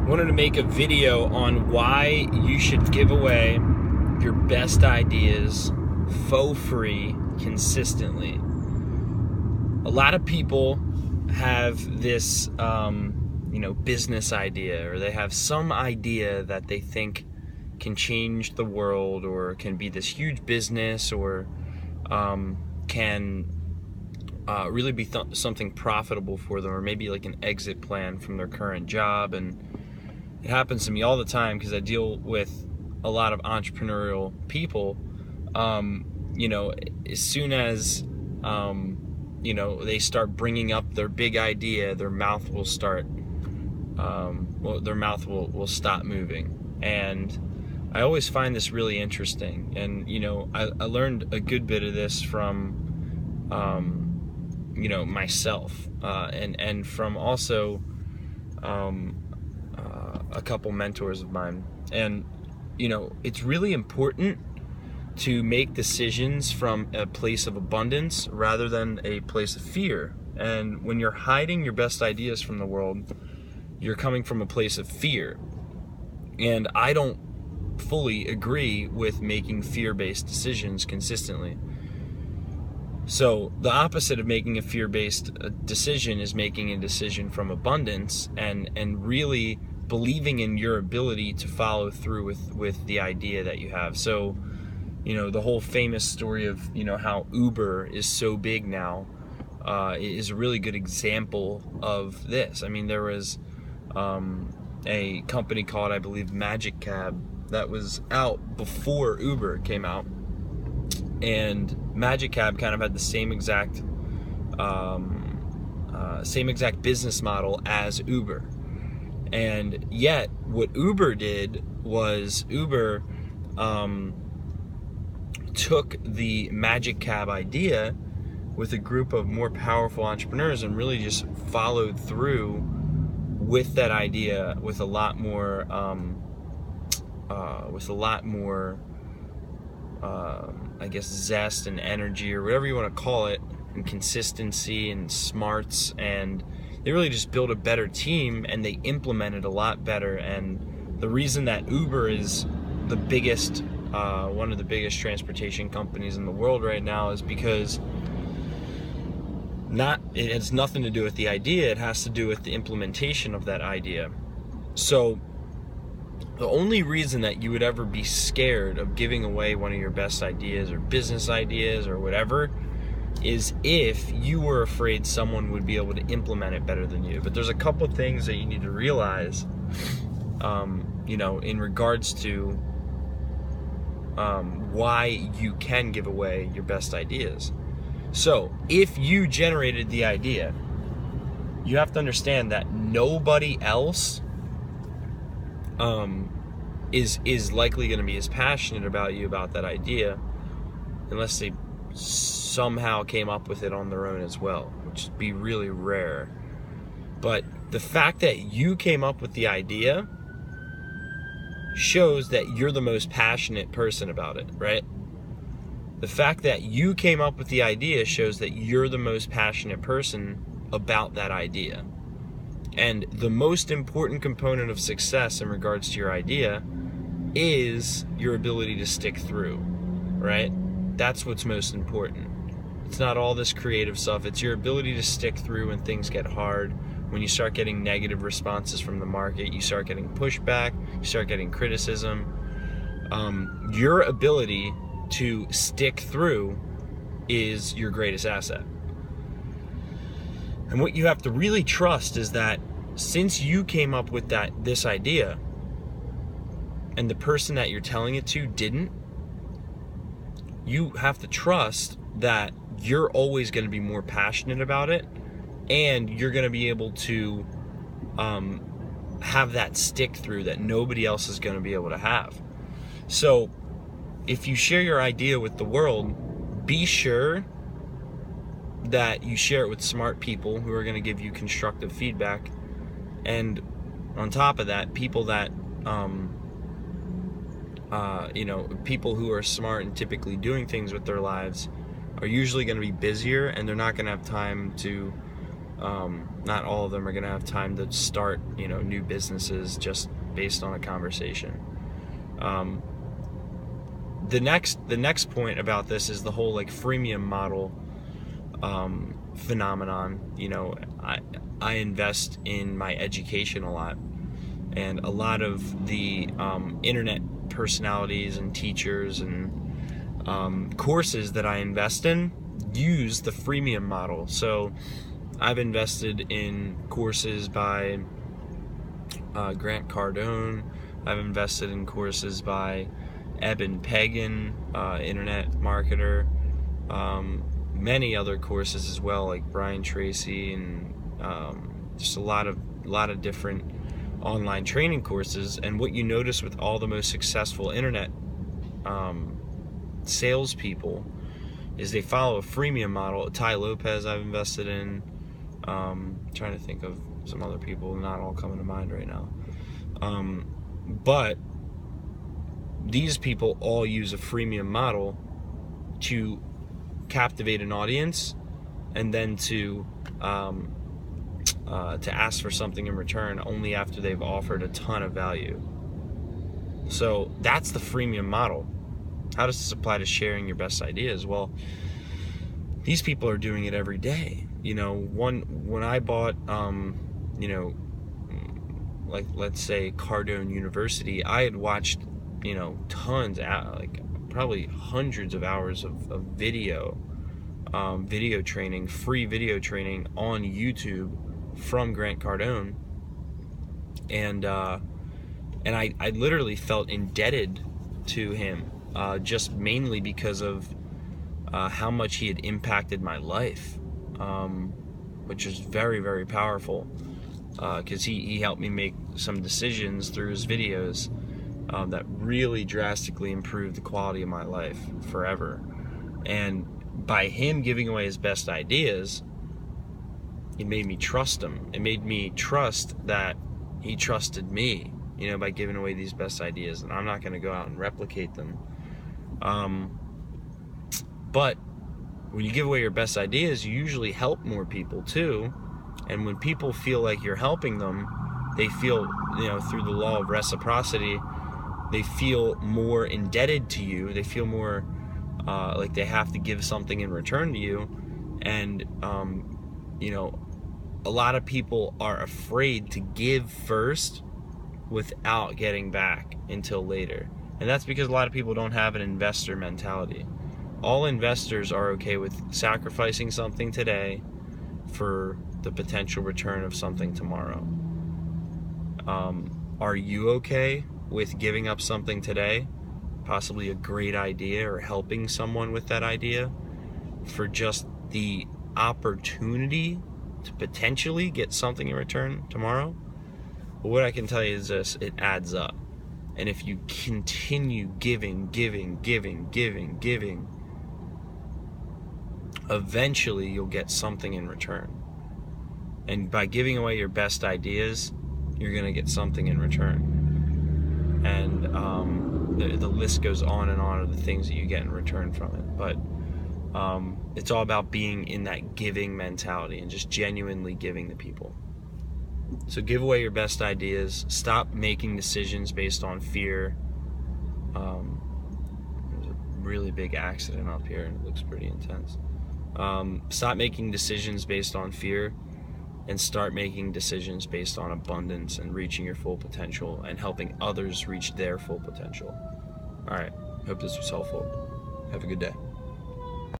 wanted to make a video on why you should give away your best ideas for free consistently. A lot of people have this business idea, or they have some idea that they think can change the world, or can be this huge business, or can really be something profitable for them, or maybe like an exit plan from their current job. And it happens to me all the time because I deal with a lot of entrepreneurial people. As soon as they start bringing up their big idea, their mouth will start their mouth will stop moving. And I always find this really interesting. And I learned a good bit of this from myself, and from also a couple mentors of mine. And it's really important to make decisions from a place of abundance rather than a place of fear. And when you're hiding your best ideas from the world, you're coming from a place of fear. And I don't fully agree with making fear-based decisions consistently. So the opposite of making a fear-based decision is making a decision from abundance, and really believing in your ability to follow through with the idea that you have. So the whole famous story of how Uber is so big now is a really good example of this. I mean, there was a company called, I believe, Magic Cab that was out before Uber came out, and Magic Cab kind of had the same exact business model as Uber. And yet what Uber did was Uber took the Magic Cab idea with a group of more powerful entrepreneurs and really just followed through with that idea with a lot more zest and energy, or whatever you want to call it, and consistency and smarts. And they really just built a better team, and they implemented a lot better. And the reason that Uber is the biggest, one of the biggest transportation companies in the world right now is because it has nothing to do with the idea, it has to do with the implementation of that idea. So the only reason that you would ever be scared of giving away one of your best ideas or business ideas or whatever is if you were afraid someone would be able to implement it better than you. But there's a couple things that you need to realize, in regards to why you can give away your best ideas. So if you generated the idea, you have to understand that nobody else is likely going to be as passionate about that idea unless they somehow came up with it on their own as well, which would be really rare. But the fact that you came up with the idea shows that you're the most passionate person about it, right? The fact that you came up with the idea shows that you're the most passionate person about that idea. And the most important component of success in regards to your idea is your ability to stick through, right? That's what's most important. It's not all this creative stuff. It's your ability to stick through when things get hard. When you start getting negative responses from the market, you start getting pushback, you start getting criticism. Your ability to stick through is your greatest asset. And what you have to really trust is that since you came up with this idea and the person that you're telling it to didn't, you have to trust that you're always going to be more passionate about it, and you're going to be able to have that stick through that nobody else is going to be able to have. So if you share your idea with the world, be sure that you share it with smart people who are going to give you constructive feedback. And on top of that, people that people who are smart and typically doing things with their lives are usually going to be busier, and they're not going to have time to not all of them are going to have time to start, new businesses just based on a conversation. The next point about this is the whole like freemium model phenomenon. I invest in my education a lot, and a lot of the internet personalities and teachers and courses that I invest in use the freemium model. So I've invested in courses by Grant Cardone. I've invested in courses by Eben Pagan, internet marketer. Many other courses as well, like Brian Tracy, and just a lot of different online training courses. And what you notice with all the most successful internet salespeople is they follow a freemium model. Ty Lopez I've invested in. Trying to think of some other people, not all coming to mind right now. But these people all use a freemium model to captivate an audience, and then to ask for something in return only after they've offered a ton of value. So that's the freemium model. How does this apply to sharing your best ideas? Well, these people are doing it every day. When I bought, like let's say Cardone University, I had watched, tons, like probably hundreds of hours of video training, free video training on YouTube from Grant Cardone, and I literally felt indebted to him, just mainly because of how much he had impacted my life, which is very, very powerful, because he helped me make some decisions through his videos that really drastically improved the quality of my life forever. And by him giving away his best ideas, it made me trust him. It made me trust that he trusted me, by giving away these best ideas, and I'm not going to go out and replicate them. But when you give away your best ideas, you usually help more people too. And when people feel like you're helping them, they feel, through the law of reciprocity, they feel more indebted to you. They feel more like they have to give something in return to you. And, a lot of people are afraid to give first without getting back until later. And that's because a lot of people don't have an investor mentality. All investors are okay with sacrificing something today for the potential return of something tomorrow. Are you okay with giving up something today, possibly a great idea, or helping someone with that idea, for just the opportunity to potentially get something in return tomorrow? Well, what I can tell you is this: it adds up. And if you continue giving, eventually you'll get something in return. And by giving away your best ideas, you're going to get something in return. And the list goes on and on of the things that you get in return from it. But it's all about being in that giving mentality and just genuinely giving to people. So give away your best ideas. Stop making decisions based on fear. There's a really big accident up here and it looks pretty intense. Stop making decisions based on fear, and start making decisions based on abundance and reaching your full potential and helping others reach their full potential. All right, hope this was helpful. Have a good day.